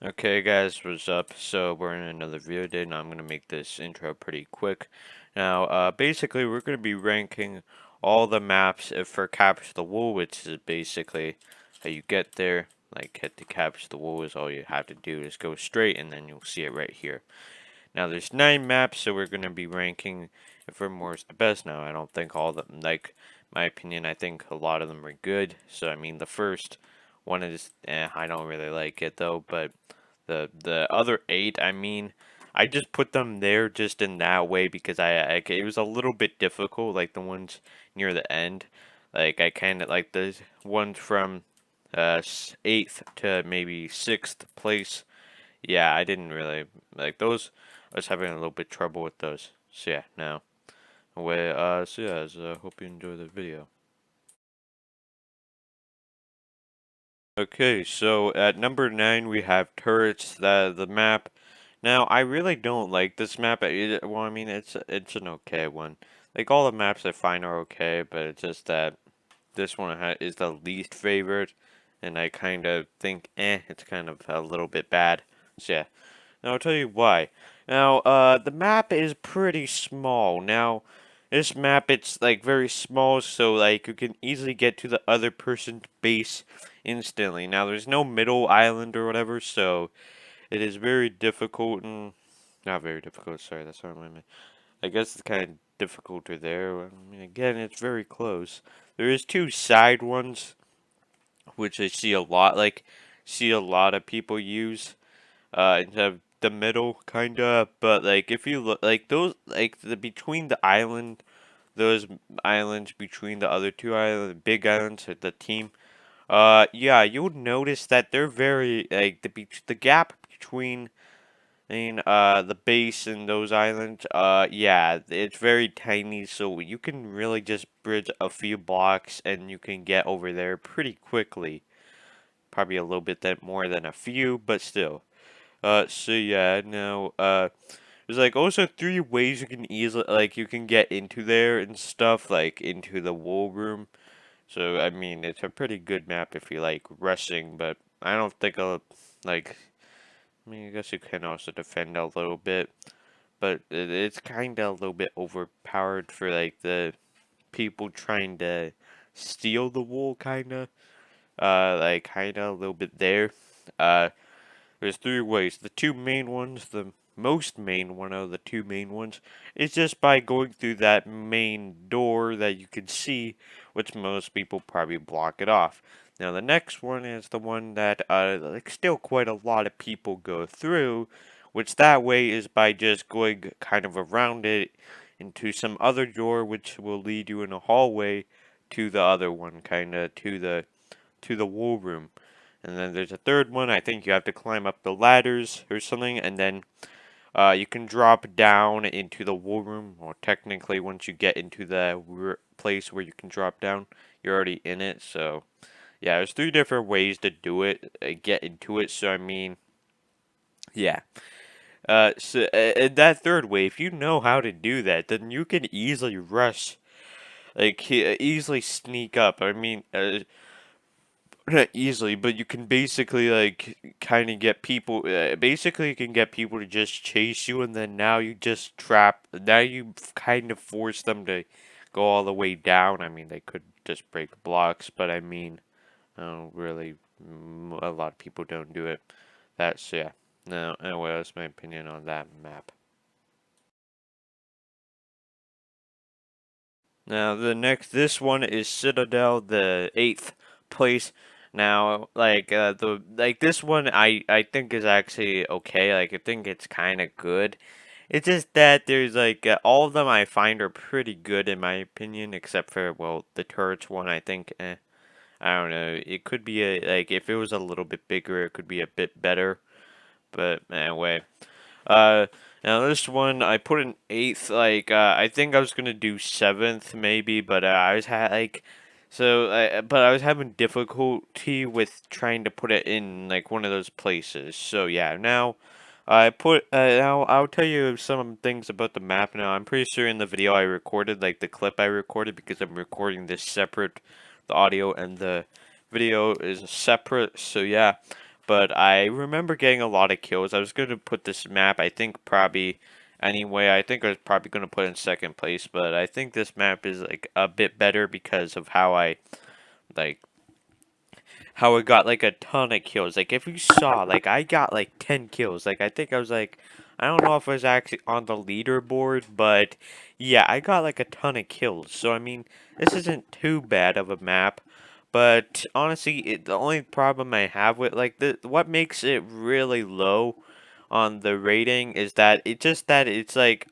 Okay guys, what's up? So we're in another video today. Now I'm going to make this intro pretty quick. Now basically we're going to be ranking all the maps for Capture the Wool, which is basically how you get there. Like hit to Capture the Wool is all you have to do is go straight and then you'll see it right here. Now there's 9 maps, so we're going to be ranking for more is the best. Now I don't think all of them, like my opinion, I think a lot of them are good. So I mean the first one is I don't really like it though, but the other 8, I mean, I just put them there just in that way because it was a little bit difficult, like the ones near the end. Like I kind of like the ones from 8th to maybe 6th place. Yeah, I didn't really like those. I was having a little bit trouble with those. So yeah, now hope you enjoy the video. Okay, so at number 9 we have turrets. The map. Now I really don't like this map. Well, I mean it's an okay one. Like all the maps I find are okay, but it's just that this one is the least favorite, and I kind of think it's kind of a little bit bad. So yeah, now I'll tell you why. Now the map is pretty small. Now this map, it's like very small, so like you can easily get to the other person's base instantly. Now there's no middle island or whatever, so it is very difficult and not very difficult. Sorry, that's what I meant. I guess it's kind of difficulter there. I mean, again, it's very close. There is 2 side ones, which I see a lot. Like see a lot of people use instead of the middle, kinda. But like if you look, like those, like the between the island, those islands between the other 2 islands, big islands, the team. Yeah, you'll notice that they're very like the gap between the base and those islands. Yeah, it's very tiny, so you can really just bridge a few blocks and you can get over there pretty quickly. Probably a little bit more than a few, but still. So yeah, now there's like also 3 ways you can easily like you can get into there and stuff, like into the wool room. So I mean, it's a pretty good map if you like rushing, but I don't think like. I mean, I guess you can also defend a little bit, but it's kind of a little bit overpowered for like the people trying to steal the wool, kind of. Like kind of a little bit there. Uh, there's 3 ways. The 2 main ones, the most main one of the 2 main ones, is just by going through that main door that you can see, which most people probably block it off. Now the next one is the one that like still quite a lot of people go through, which that way is by just going kind of around it into some other door, which will lead you in a hallway to the other one, kind of to the wool room. And then there's a third one. I think you have to climb up the ladders or something, and then you can drop down into the wool room. Or technically, once you get into the place where you can drop down, you're already in it. So yeah, there's 3 different ways to do it, get into it. So I mean, yeah. And that third way, if you know how to do that, then you can easily rush, like easily sneak up. I mean, not easily, but you can basically like kind of get people. Basically, you can get people to just chase you, and then now you just trap. Now you kind of force them to go all the way down. I mean, they could just break blocks, but I mean, I don't really. A lot of people don't do it. That's yeah. No, anyway, that's my opinion on that map. Now this one is Citadel, the 8th place. Now, like this one, I think is actually okay. Like I think it's kind of good. It's just that there's like all of them I find are pretty good in my opinion, except for well the turrets one. I think I don't know. It could be like if it was a little bit bigger, it could be a bit better. But anyway. Uh, now this one I put in 8th. Like I think I was gonna do 7th maybe, but I was but I was having difficulty with trying to put it in like one of those places. So yeah, now now I'll tell you some things about the map now. I'm pretty sure in the video I recorded, like the clip I recorded, because I'm recording this separate, the audio and the video is separate. So yeah. but I remember getting a lot of kills. I was going to put this map, I think probably anyway. I think I was probably going to put it in second place, but I think this map is like a bit better because of like how I got like a ton of kills. Like if you saw, like I got like 10 kills. Like I think I was like, I don't know if I was actually on the leaderboard, but yeah, I got like a ton of kills. So I mean, this isn't too bad of a map. But honestly, the only problem I have with like what makes it really low on the rating is that it's like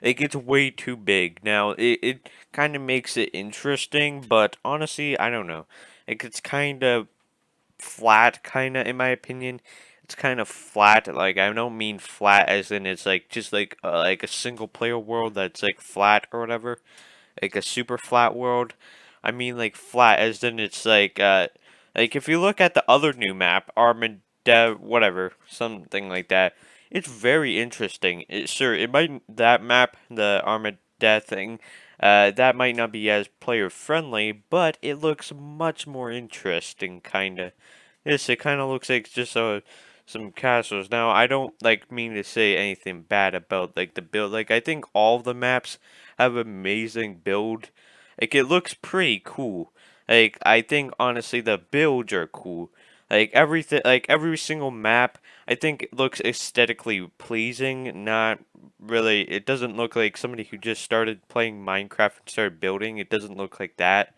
it gets way too big. Now, it kind of makes it interesting, but honestly, I don't know. Like, it's kind of flat, kind of, in my opinion. It's kind of flat. Like, I don't mean flat as in it's like just like a single player world that's like flat or whatever, like a super flat world. I mean like flat as in it's like if you look at the other new map, Armada whatever, something like that, it's very interesting. Sure, it might that map, the Armada thing, that might not be as player friendly, but it looks much more interesting kinda. Yes, it kinda looks like just some castles. Now, I don't like mean to say anything bad about like the build. Like I think all of the maps have amazing build. Like it looks pretty cool. Like I think honestly the builds are cool. Like everything, like every single map, I think it looks aesthetically pleasing. Not really. It doesn't look like somebody who just started playing Minecraft and started building. It doesn't look like that.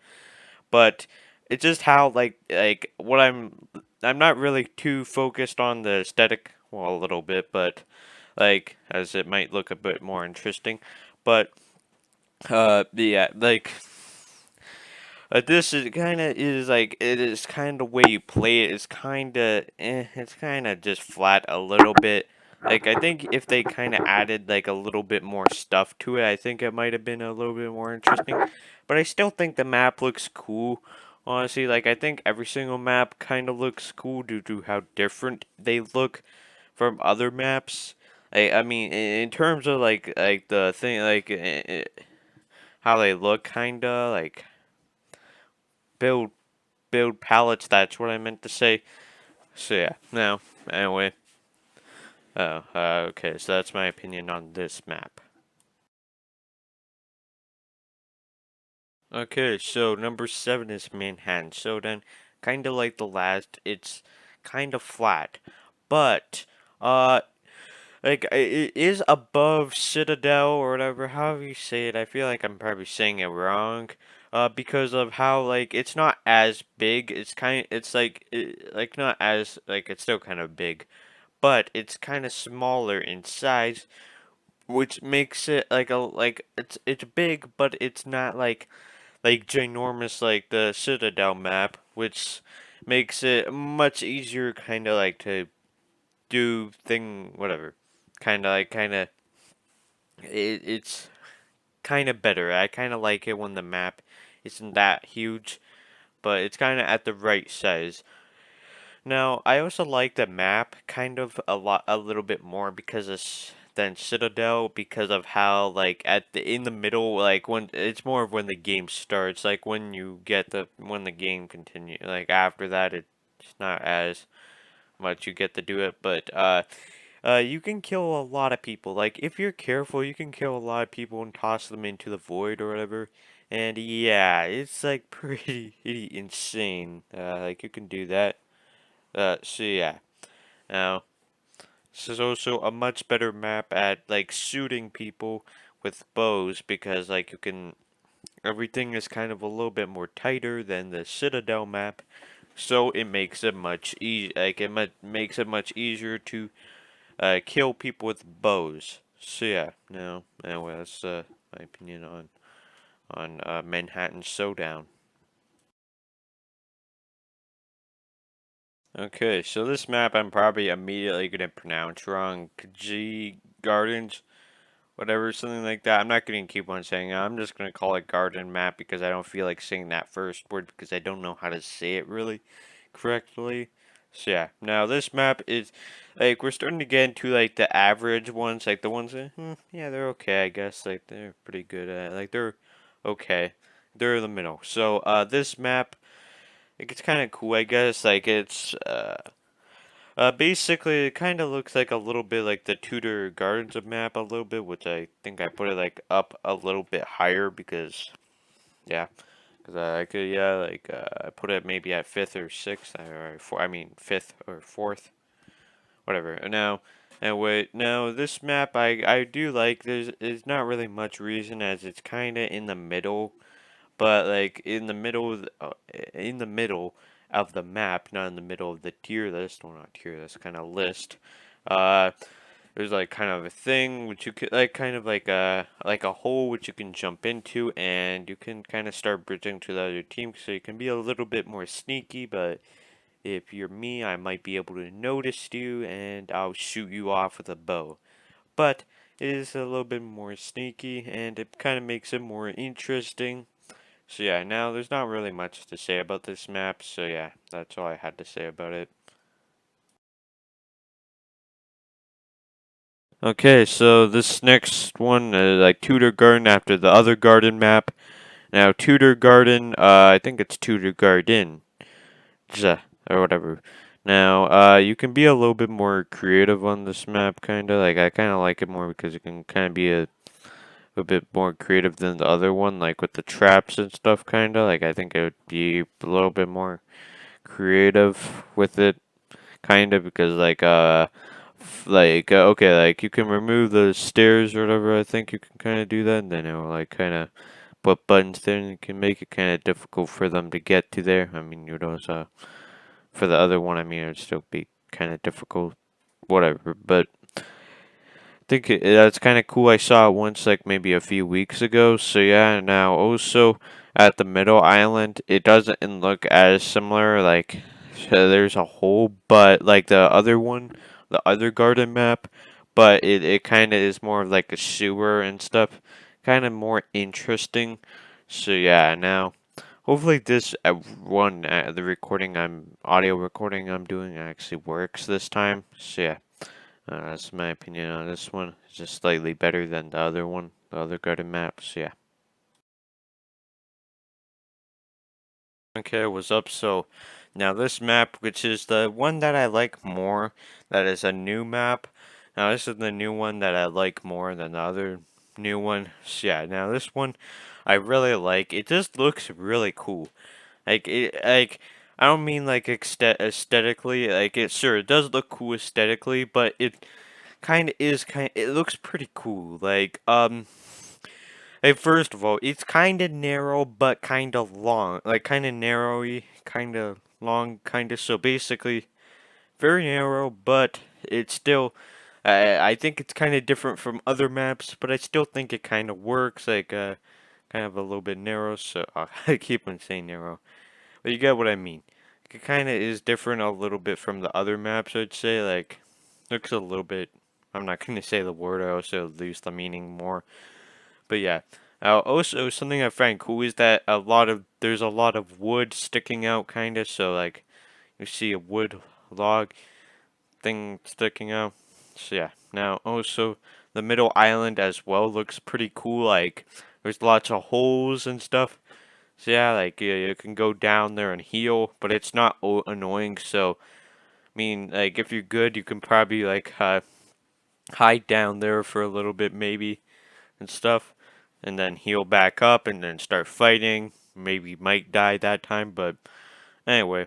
But it's just how like what I'm not really too focused on the aesthetic. Well, a little bit, but like as it might look a bit more interesting. But yeah, like this is kind of is like it is kind of way you play it is kind of it's kind of just flat a little bit. Like I think if they kind of added like a little bit more stuff to it, I think it might have been a little bit more interesting. But I still think the map looks cool. Honestly, like I think every single map kind of looks cool due to how different they look from other maps. I mean, in terms of like the thing, like how they look, kinda like build build palettes. That's what I meant to say. So yeah. Now, anyway. Oh, okay. So that's my opinion on this map. Okay, so number 7 is Manhattan Showdown. Kind of like the last, it's kind of flat, but like it is above Citadel or whatever, however you say it. I feel like I'm probably saying it wrong, because of how like it's not as big. It's like not as like it's still kind of big, but it's kind of smaller in size, which makes it like it's big, but it's not like ginormous like the Citadel map, which makes it much easier kind of like to do thing whatever, kind of it's kind of better. I kind of like it when the map isn't that huge, but it's kind of at the right size. Now, I also like the map kind of a little bit more because than Citadel because of how like at the in the middle like when it's more of when the game starts, like when you get when the game continue, like after that it's not as much you get to do it, but you can kill a lot of people. Like if you're careful, you can kill a lot of people and toss them into the void or whatever. And yeah, it's like pretty insane. Like you can do that. So yeah. Now, this is also a much better map at like shooting people with bows because like you can everything is kind of a little bit more tighter than the Citadel map. So it makes it much makes it much easier to kill people with bows. So yeah, no, anyway, that's my opinion on Manhattan Showdown. Okay, so this map I'm probably immediately gonna pronounce wrong. Kaeji Gardens, whatever, something like that. I'm not gonna keep on saying it. I'm just gonna call it Garden Map because I don't feel like saying that first word because I don't know how to say it really correctly. So yeah, now this map is like we're starting to get into like the average ones, like the ones that yeah they're okay I guess, like they're pretty good at like they're okay, they're in the middle. So this map like it's kind of cool, I guess. Like it's basically it kind of looks like a little bit like the Tudor Gardens of map a little bit, which I think I put it like up a little bit higher because yeah, because I could yeah like I put it maybe at fifth or sixth or four, I mean fifth or fourth, whatever. Now this map I do like. There's not really much reason as it's kind of in the middle, but like in the middle of the map, not in the middle of the tier list. Well, not tier list, kind of list. Uh, there's like kind of a thing which you could like kind of like a hole which you can jump into, and you can kind of start bridging to the other team, so you can be a little bit more sneaky. But if you're me, I might be able to notice you, and I'll shoot you off with a bow. But it is a little bit more sneaky, and it kind of makes it more interesting. So yeah, now there's not really much to say about this map, so yeah, that's all I had to say about it. Okay, so this next one is like Tudor Garden after the other garden map. Now Tudor Garden, I think it's Tudor Garden, or whatever. Now, you can be a little bit more creative on this map, kinda. Like I kinda like it more because you can kinda be a bit more creative than the other one, like with the traps and stuff, kinda. Like I think it would be a little bit more creative with it, kind of, because okay, like you can remove the stairs or whatever. I think you can kind of do that, and then it'll like kind of put buttons there, and you can make it kind of difficult for them to get to there. I mean, you know, so for the other one, I mean, it'd still be kind of difficult, whatever. But think that's kind of cool. I saw it once, like maybe a few weeks ago. So yeah, now also at the middle island, it doesn't look as similar. Like so there's a hole, but like the other one, the other garden map, but it kind of is more of like a sewer and stuff, kind of more interesting. So yeah, now hopefully this one the recording audio recording I'm doing actually works this time. So yeah. That's my opinion on this one. It's just slightly better than the other one, the other garden maps. Yeah. Okay, what's up? So now this map, which is the one that I like more, that is a new map. Now this is the new one that I like more than the other new one. So yeah, now this one I really like. It just looks really cool. Like I don't mean like aesthetically. Like it sure it does look cool aesthetically, but it kind of is kind. It looks pretty cool. Hey, first of all, it's kind of narrow but kind of long. Like kind of narrowy, kind of long, kind of. So basically, very narrow, but it's still. I think it's kind of different from other maps, but I still think it kind of works. Kind of a little bit narrow. So I keep on saying narrow, but you get what I mean. It kind of is different a little bit from the other maps. I'd say like looks a little bit. I'm not gonna say the word. I also lose the meaning more. But yeah. Also, something I find cool is that there's a lot of wood sticking out, kind of. So like you see a wood log thing sticking out. So yeah. Now also the middle island as well looks pretty cool. Like there's lots of holes and stuff. So yeah, like you can go down there and heal, but it's not annoying. So I mean, like if you're good, you can probably like hide down there for a little bit maybe and stuff, and then heal back up and then start fighting. Maybe you might die that time, but anyway.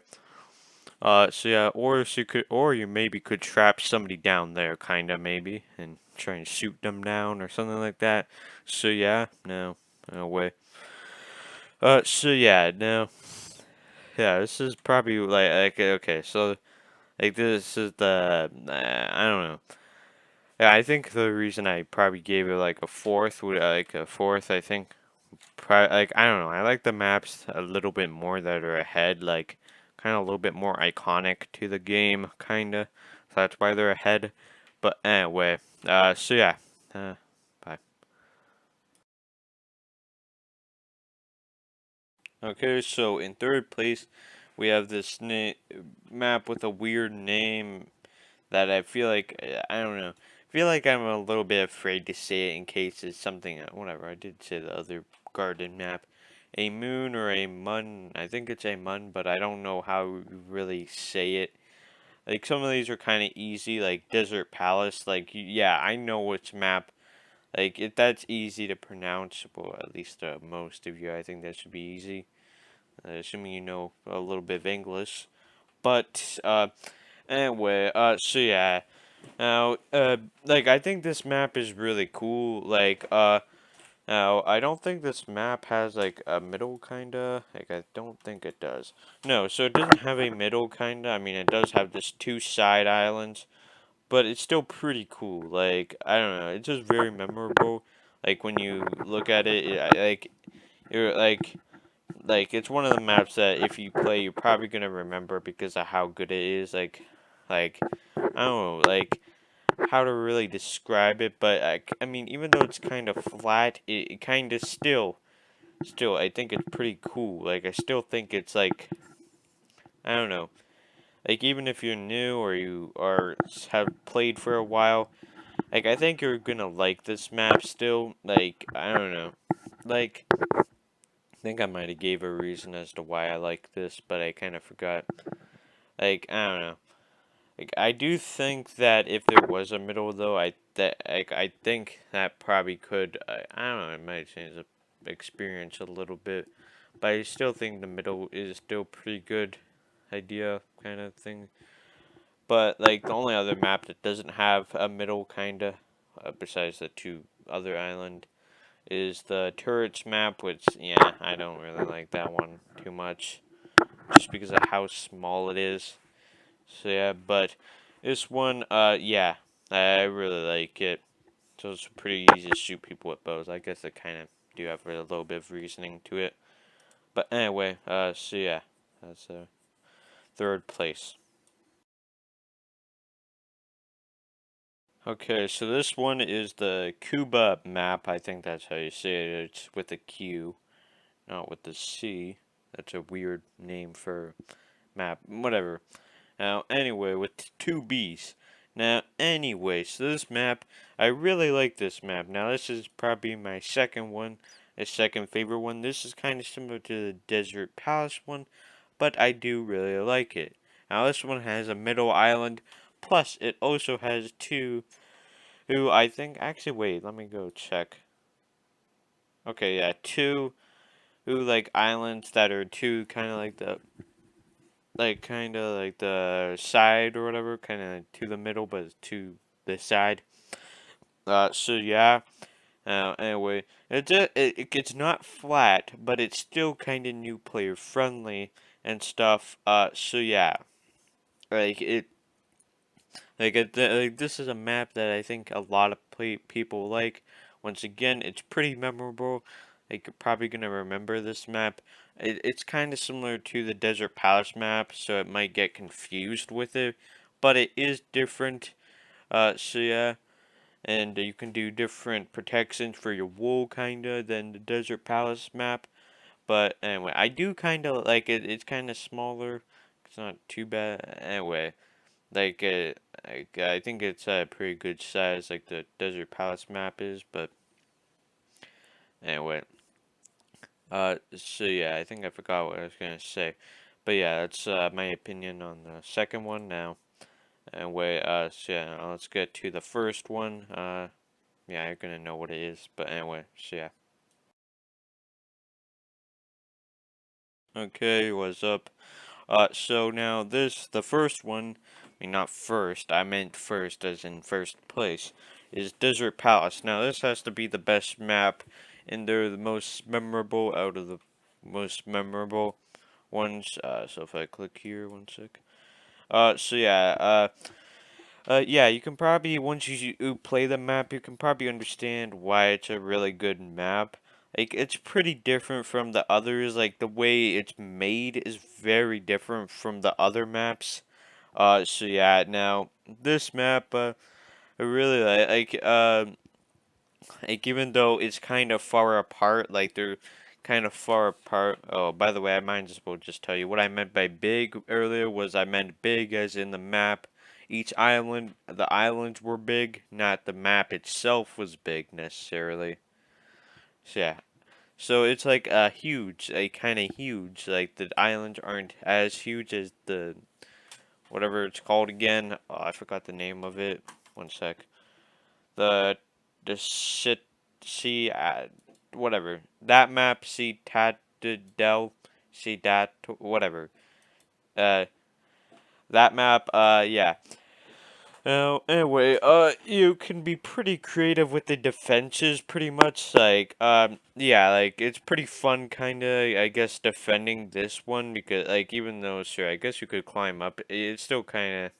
So yeah, or you maybe could trap somebody down there, kinda maybe, and try and shoot them down or something like that. So yeah, no way. So yeah, no, yeah, this is probably like okay, so like this is the I don't know. Yeah, I think the reason I probably gave it like a fourth would like a fourth, I think like I don't know. I like the maps a little bit more that are ahead, like kind of a little bit more iconic to the game, kinda. So that's why they're ahead. But anyway, so yeah, bye. Okay, so in third place, we have this map with a weird name that I feel like I don't know. I feel like I'm a little bit afraid to say it in case it's something. Whatever. I did say the other garden map. Amun or Amun. I think it's Amun, but I don't know how you really say it. Like some of these are kind of easy, like Desert Palace. Like yeah, I know which map. Like if that's easy to pronounce, well, at least most of you, I think that should be easy. Assuming you know a little bit of English. But anyway, so yeah. Now, like I think this map is really cool. Like now I don't think this map has like a middle kinda. Like I don't think it does. No, so it doesn't have a middle kinda. I mean, it does have this two side islands, but it's still pretty cool. Like I don't know, it's just very memorable. Like when you look at it, like you're like it's one of the maps that if you play, you're probably gonna remember because of how good it is. Like I don't know, like how to really describe it, but I mean, even though it's kind of flat, it kind of still, I think it's pretty cool. Like I still think it's like I don't know, like even if you're new or you are have played for a while, like I think you're gonna like this map still. Like I don't know, like I think I might have gave a reason as to why I like this, but I kind of forgot. Like I don't know. Like I do think that if there was a middle though, I think that probably could I don't know, it might change the experience a little bit, but I still think the middle is still pretty good idea kind of thing. But like the only other map that doesn't have a middle kinda, besides the two other island, is the turrets map, which yeah I don't really like that one too much, just because of how small it is. So yeah, but this one, yeah, I really like it. So it's pretty easy to shoot people with bows. I guess I kind of do have a little bit of reasoning to it. But anyway, so yeah, that's third place. Okay, so this one is the Qubba map. I think that's how you say it. It's with a Q, not with the C. That's a weird name for map. Whatever. Now, anyway, with two B's. Now, anyway, so this map, I really like this map. Now, this is probably my second one, a second favorite one. This is kind of similar to the Desert Palace one, but I do really like it. Now, this one has a middle island, plus it also has two, who I think, actually, wait, let me go check. Okay, yeah, two, who, like, islands that are two, kind of like the kind of like the side or whatever, kind of to the middle, but to the side. So yeah. Anyway, it's not flat, but it's still kind of new player friendly and stuff. So yeah, like it, like this is a map that I think a lot of people like. Once again, it's pretty memorable. Like you're probably gonna remember this map. It's kind of similar to the Desert Palace map, so it might get confused with it, but it is different. So yeah, and you can do different protections for your wool kinda than the Desert Palace map. But anyway, I do kind of like it. It's kind of smaller. It's not too bad. Anyway, I think it's a pretty good size, like the Desert Palace map is. But anyway, so yeah, I think I forgot what I was gonna say. But yeah, that's my opinion on the second one now. Anyway, so yeah, let's get to the first one. Yeah, you're gonna know what it is. But anyway, so yeah. Okay, what's up? So now the first one, I mean not first, I meant first as in first place, is Desert Palace. Now this has to be the best map, and they're the most memorable out of the most memorable ones. So if I click here, one sec. So yeah, yeah, you can probably, once you play the map, you can probably understand why it's a really good map. Like, it's pretty different from the others. Like, the way it's made is very different from the other maps. So yeah, now, this map, I really like, even though it's kind of far apart, like, they're kind of far apart. Oh, by the way, I might as well just tell you what I meant by big earlier was I meant big as in the map. Each island, the islands were big, not the map itself was big necessarily. So yeah. So it's like huge, like kind of huge. Like the islands aren't as huge as the whatever it's called again. Oh, I forgot the name of it. One sec. The the shit see whatever that map Citadel see that whatever that map yeah. Anyway, you can be pretty creative with the defenses, pretty much. Like, yeah, like it's pretty fun, kinda. I guess defending this one because, like, even though sure, I guess you could climb up. It's still kind of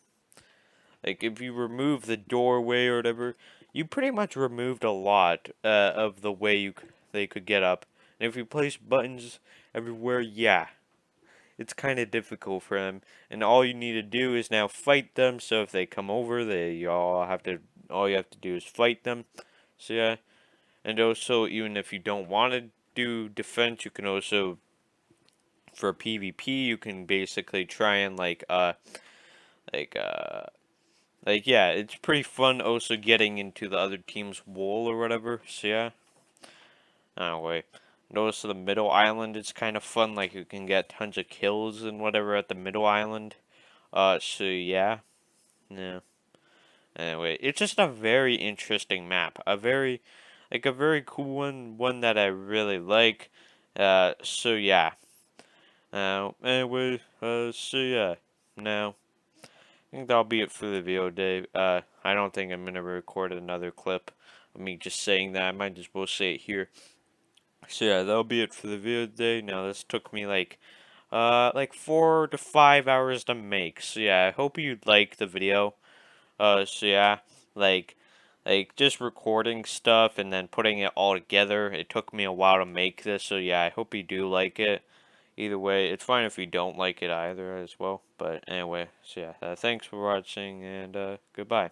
like if you remove the doorway or whatever, you pretty much removed a lot of the way they could get up. And if you place buttons everywhere, yeah, it's kind of difficult for them, and all you need to do is now fight them. So if they come over, all you have to do is fight them. So yeah, and also even if you don't want to do defense, you can also for PvP you can basically try and like uh like yeah, it's pretty fun also getting into the other team's wall or whatever. So yeah, anyway. Notice the middle island is kind of fun, like you can get tons of kills and whatever at the middle island. So yeah, yeah. Anyway, it's just a very interesting map. A very cool one that I really like. So yeah. Anyway, so yeah. Now, I think that'll be it for the video today. I don't think I'm gonna record another clip of me just saying that. I might as well say it here. So yeah, that'll be it for the video today. Now, this took me like 4 to 5 hours to make. So yeah, I hope you liked the video. So yeah, like, just recording stuff and then putting it all together. It took me a while to make this, so yeah, I hope you do like it. Either way, it's fine if you don't like it either as well. But anyway, so yeah, thanks for watching and goodbye.